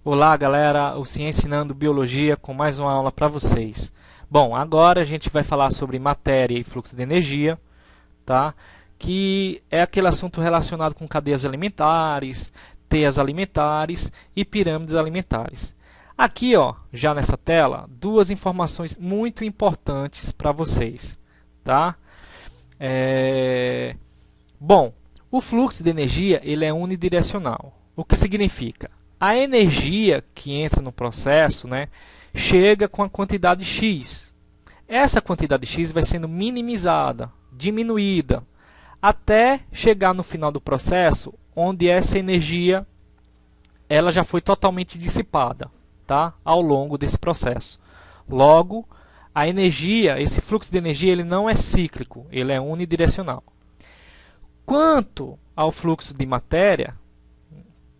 Olá galera, o Ciência Ensinando Biologia com mais uma aula para vocês. Bom, agora a gente vai falar sobre matéria e fluxo de energia, tá? Que é aquele assunto relacionado com cadeias alimentares, teias alimentares e pirâmides alimentares. Aqui, ó, já nessa tela, duas informações muito importantes para vocês, tá? Bom, o fluxo de energia ele é unidirecional. O que significa? A energia que entra no processo, né, chega com a quantidade X. Essa quantidade X vai sendo minimizada, diminuída, até chegar no final do processo, onde essa energia ela já foi totalmente dissipada, tá, ao longo desse processo. Logo, a energia, esse fluxo de energia, ele não é cíclico, ele é unidirecional. Quanto ao fluxo de matéria,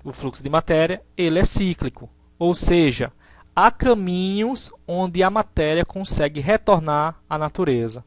o fluxo de matéria ele é cíclico, ou seja, há caminhos onde a matéria consegue retornar à natureza,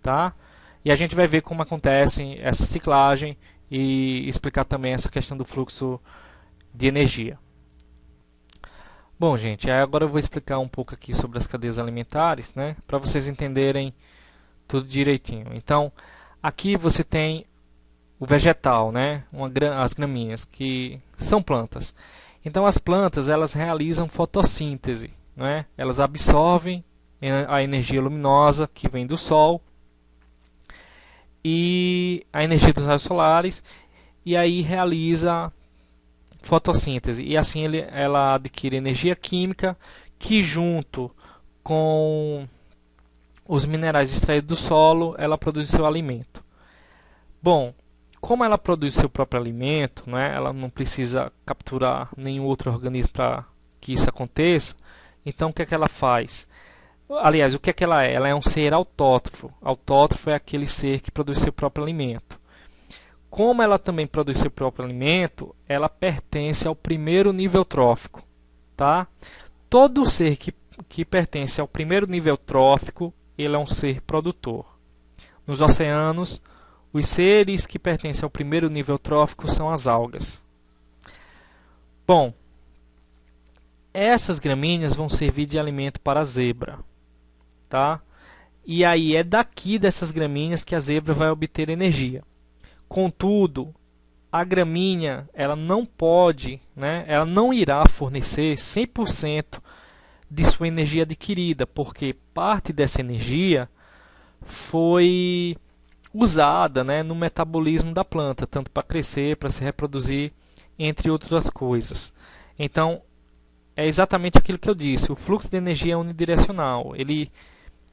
tá? E a gente vai ver como acontece essa ciclagem e explicar também essa questão do fluxo de energia. Bom, gente, agora eu vou explicar um pouco aqui sobre as cadeias alimentares, né, para vocês entenderem tudo direitinho. Então, aqui você tem o vegetal, né, as gramíneas, que são plantas. Então, as plantas elas realizam fotossíntese, né? Elas absorvem a energia luminosa que vem do sol e a energia dos raios solares, e aí realiza fotossíntese. E assim ela adquire energia química que, junto com os minerais extraídos do solo, ela produz seu alimento. Bom, como ela produz seu próprio alimento, né, ela não precisa capturar nenhum outro organismo para que isso aconteça, então o que é que ela faz? Aliás, o que é que ela é? Ela é um ser autótrofo. Autótrofo é aquele ser que produz seu próprio alimento. Como ela também produz seu próprio alimento, ela pertence ao primeiro nível trófico. Tá? Todo ser que pertence ao primeiro nível trófico, ele é um ser produtor. Nos oceanos, os seres que pertencem ao primeiro nível trófico são as algas. Bom, essas gramíneas vão servir de alimento para a zebra, tá? E aí é daqui dessas gramíneas que a zebra vai obter energia. Contudo, a gramínea ela não pode, né? Ela não irá fornecer 100% de sua energia adquirida, porque parte dessa energia foi usada, né, no metabolismo da planta, tanto para crescer, para se reproduzir, entre outras coisas. Então, é exatamente aquilo que eu disse, o fluxo de energia é unidirecional. Ele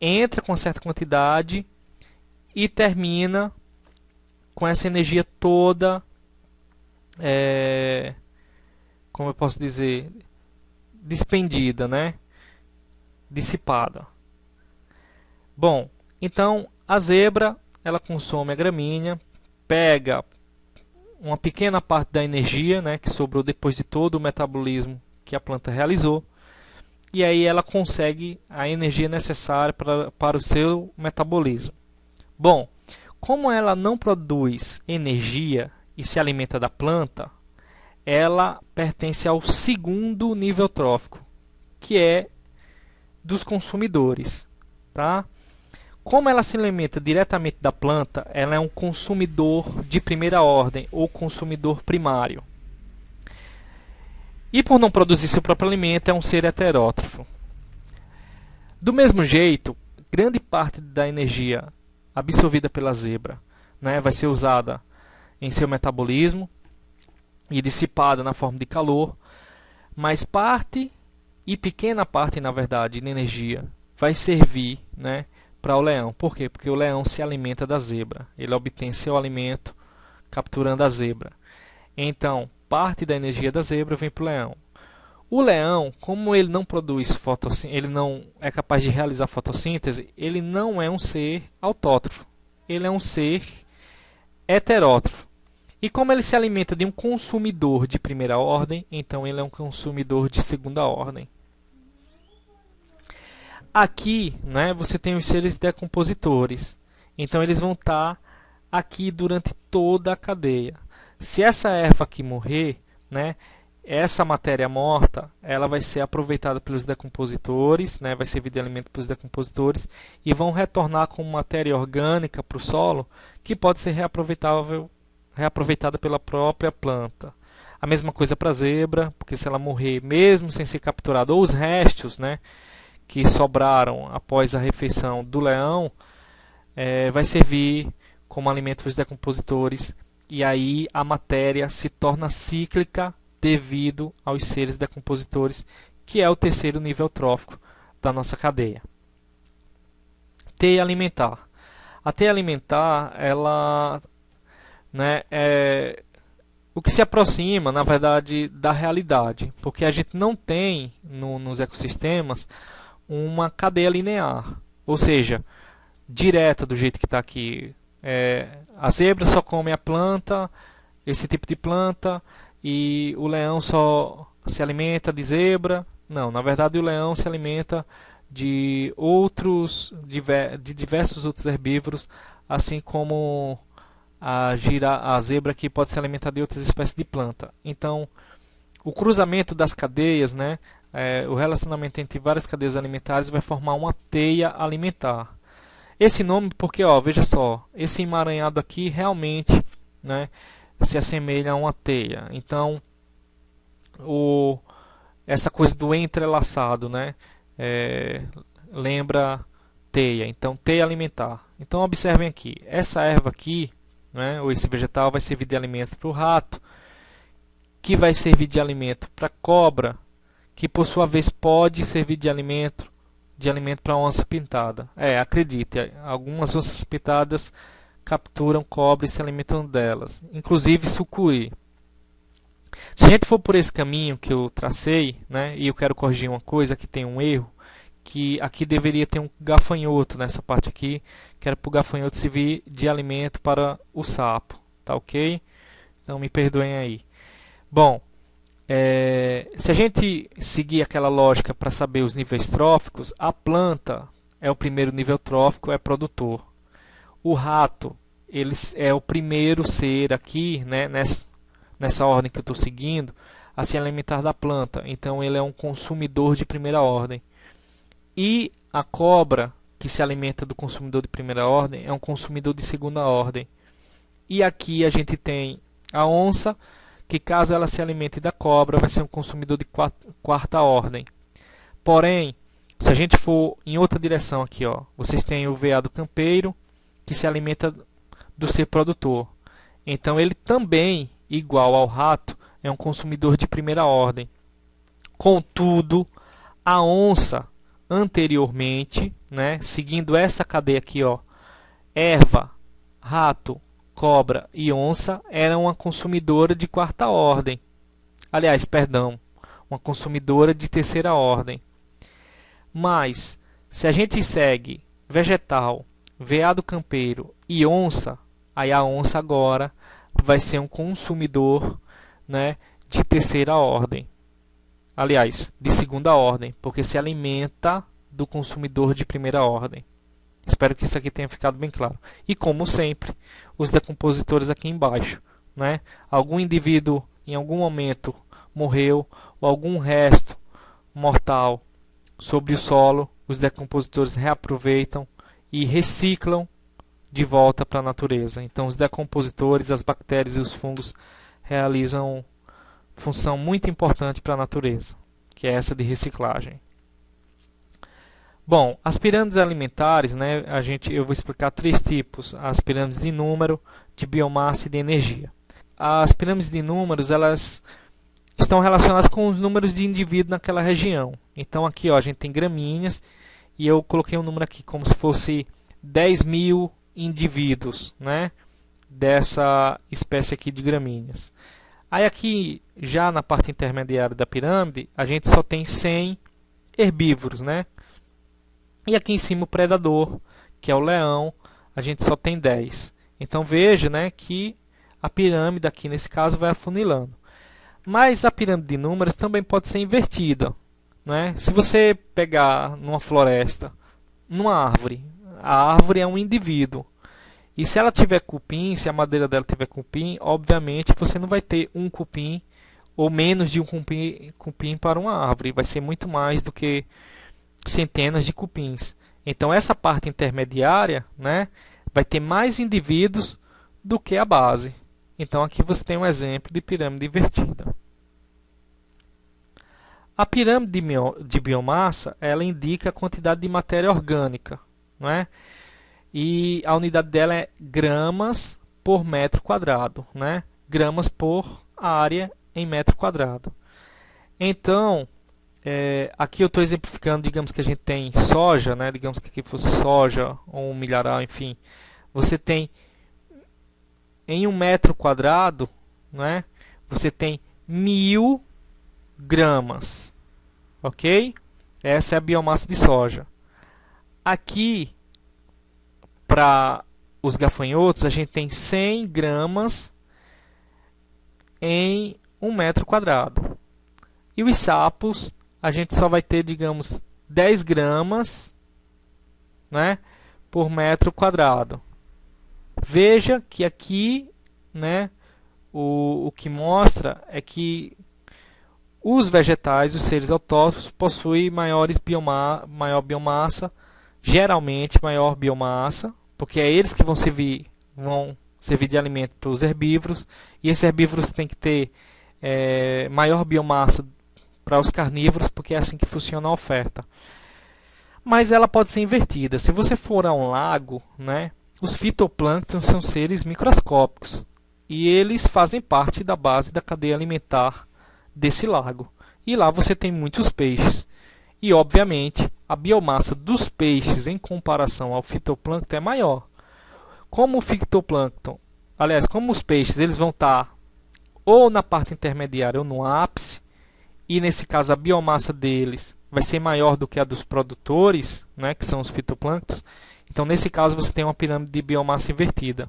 entra com certa quantidade e termina com essa energia toda, como eu posso dizer, despendida, né, dissipada. Bom, então a zebra ela consome a gramínea, pega uma pequena parte da energia, né, que sobrou depois de todo o metabolismo que a planta realizou, e aí ela consegue a energia necessária para o seu metabolismo. Bom, como ela não produz energia e se alimenta da planta, ela pertence ao segundo nível trófico, que é dos consumidores, tá? Como ela se alimenta diretamente da planta, ela é um consumidor de primeira ordem ou consumidor primário. E por não produzir seu próprio alimento, é um ser heterótrofo. Do mesmo jeito, grande parte da energia absorvida pela zebra, né, vai ser usada em seu metabolismo e dissipada na forma de calor, mas parte e pequena parte, na verdade, de energia vai servir, né, para o leão. Por quê? Porque o leão se alimenta da zebra. Ele obtém seu alimento capturando a zebra. Então, parte da energia da zebra vem para o leão. O leão, como ele não produz fotossíntese, ele não é capaz de realizar fotossíntese, ele não é um ser autótrofo. Ele é um ser heterótrofo. E como ele se alimenta de um consumidor de primeira ordem, então ele é um consumidor de segunda ordem. Aqui, né, você tem os seres decompositores. Então eles vão estar aqui durante toda a cadeia. Se essa erva aqui morrer, né, essa matéria morta, ela vai ser aproveitada pelos decompositores, né? Vai servir de alimento para os decompositores e vão retornar como matéria orgânica para o solo, que pode ser reaproveitada pela própria planta. A mesma coisa para a zebra, porque se ela morrer mesmo sem ser capturada, ou os restos, né, que sobraram após a refeição do leão, vai servir como alimento para os decompositores, e aí a matéria se torna cíclica devido aos seres decompositores, que é o terceiro nível trófico da nossa cadeia. Teia alimentar. A teia alimentar, ela, né, é o que se aproxima, na verdade, da realidade, porque a gente não tem nos ecossistemas uma cadeia linear, ou seja, direta do jeito que está aqui. A zebra só come a planta, esse tipo de planta, e o leão só se alimenta de zebra. Não, na verdade o leão se alimenta de diversos outros herbívoros, assim como a zebra aqui pode se alimentar de outras espécies de planta. Então, o cruzamento das cadeias, né, o relacionamento entre várias cadeias alimentares vai formar uma teia alimentar. Esse nome porque, ó, veja só, esse emaranhado aqui realmente, né, se assemelha a uma teia. Então, essa coisa do entrelaçado, né, lembra teia. Então, teia alimentar. Então, observem aqui, essa erva aqui, né, ou esse vegetal vai servir de alimento para o rato, que vai servir de alimento para a cobra, que por sua vez pode servir de alimento para a onça pintada. Acredite, algumas onças pintadas capturam cobra e se alimentam delas, inclusive sucuri. Se a gente for por esse caminho que eu tracei, né, e eu quero corrigir uma coisa, que tem um erro, que aqui deveria ter um gafanhoto nessa parte aqui, que era para o gafanhoto servir de alimento para o sapo, tá ok? Então me perdoem aí. Bom, se a gente seguir aquela lógica para saber os níveis tróficos, a planta é o primeiro nível trófico, é produtor. O rato, ele é o primeiro ser aqui, né, nessa ordem que eu estou seguindo, a se alimentar da planta. Então ele é um consumidor de primeira ordem. E a cobra, que se alimenta do consumidor de primeira ordem, é um consumidor de segunda ordem. E aqui a gente tem a onça, que caso ela se alimente da cobra, vai ser um consumidor de quarta ordem. Porém, se a gente for em outra direção aqui, ó, vocês têm o veado campeiro, que se alimenta do ser produtor. Então ele também, igual ao rato, é um consumidor de primeira ordem. Contudo, a onça anteriormente, né, seguindo essa cadeia aqui, ó, erva, rato, cobra e onça, era uma consumidora de quarta ordem. Aliás, perdão, uma consumidora de terceira ordem. Mas, se a gente segue vegetal, veado campeiro e onça, aí a onça agora vai ser um consumidor, né, de terceira ordem. Aliás, de segunda ordem, porque se alimenta do consumidor de primeira ordem. Espero que isso aqui tenha ficado bem claro. E como sempre, os decompositores aqui embaixo, né? Algum indivíduo em algum momento morreu, ou algum resto mortal sobre o solo, os decompositores reaproveitam e reciclam de volta para a natureza. Então os decompositores, as bactérias e os fungos realizam função muito importante para a natureza, que é essa de reciclagem. Bom, as pirâmides alimentares, né, eu vou explicar três tipos: as pirâmides de número, de biomassa e de energia. As pirâmides de números, elas estão relacionadas com os números de indivíduos naquela região. Então aqui, ó, a gente tem gramíneas, e eu coloquei um número aqui como se fosse 10.000 indivíduos, né, dessa espécie aqui de gramíneas. Aí aqui, já na parte intermediária da pirâmide, a gente só tem 100 herbívoros, né? E aqui em cima o predador, que é o leão, a gente só tem 10. Então veja, né, que a pirâmide aqui nesse caso vai afunilando. Mas a pirâmide de números também pode ser invertida, né? Se você pegar numa floresta, numa árvore, a árvore é um indivíduo. E se ela tiver cupim, se a madeira dela tiver cupim, obviamente você não vai ter um cupim ou menos de um cupim para uma árvore. Vai ser muito mais do que centenas de cupins. Então essa parte intermediária, né, vai ter mais indivíduos do que a base. Então aqui você tem um exemplo de pirâmide invertida. A pirâmide de biomassa, ela indica a quantidade de matéria orgânica, não é? E a unidade dela é gramas por metro quadrado, né? Gramas por área em metro quadrado. Então, aqui eu estou exemplificando, digamos que a gente tem soja, né? Digamos que aqui fosse soja ou um milharal, enfim. Você tem em um metro quadrado, né? Você tem 1000 gramas, ok? Essa é a biomassa de soja. Aqui, para os gafanhotos, a gente tem 100 gramas em um metro quadrado. E os sapos, a gente só vai ter, digamos, 10 gramas, né, por metro quadrado. Veja que aqui, né, o que mostra é que os vegetais, os seres autótrofos, possuem maior biomassa, geralmente maior biomassa, porque é eles que vão servir de alimento para os herbívoros, e esses herbívoros têm que ter maior biomassa para os carnívoros, porque é assim que funciona a oferta. Mas ela pode ser invertida. Se você for a um lago, né, os fitoplânctons são seres microscópicos, e eles fazem parte da base da cadeia alimentar desse lago. E lá você tem muitos peixes. E, obviamente, a biomassa dos peixes em comparação ao fitoplâncton é maior. Como o fitoplâncton, aliás, como os peixes eles vão estar ou na parte intermediária ou no ápice, e nesse caso a biomassa deles vai ser maior do que a dos produtores, né, que são os fitoplânctons. Então, nesse caso, você tem uma pirâmide de biomassa invertida.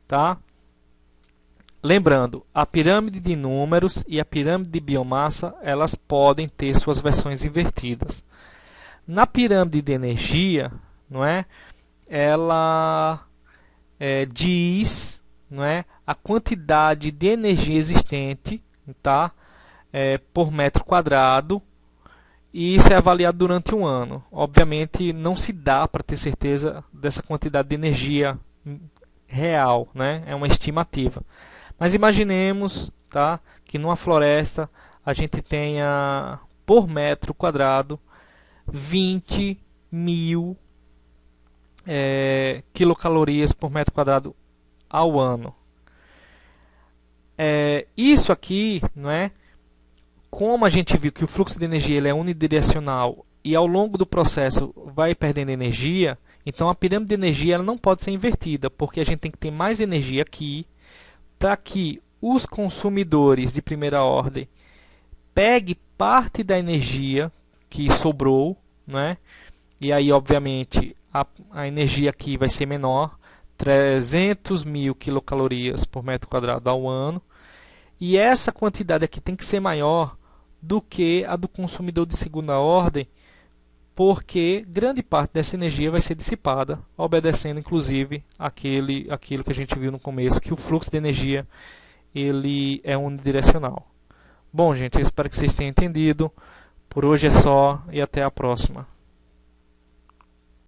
Tá? Lembrando, a pirâmide de números e a pirâmide de biomassa, elas podem ter suas versões invertidas. Na pirâmide de energia, não é? Ela diz, não é, a quantidade de energia existente, tá? Por metro quadrado, e isso é avaliado durante um ano. Obviamente, não se dá para ter certeza dessa quantidade de energia real, né? É uma estimativa. Mas imaginemos, tá, que numa floresta a gente tenha por metro quadrado 20.000 quilocalorias por metro quadrado ao ano. Isso aqui, não é? Como a gente viu que o fluxo de energia ele é unidirecional e ao longo do processo vai perdendo energia, então a pirâmide de energia ela não pode ser invertida, porque a gente tem que ter mais energia aqui para que os consumidores de primeira ordem peguem parte da energia que sobrou, né? E aí, obviamente, a energia aqui vai ser menor, 300.000 quilocalorias por metro quadrado ao ano. E essa quantidade aqui tem que ser maior do que a do consumidor de segunda ordem, porque grande parte dessa energia vai ser dissipada, obedecendo inclusive aquilo que a gente viu no começo, que o fluxo de energia ele é unidirecional. Bom, gente, eu espero que vocês tenham entendido. Por hoje é só e até a próxima.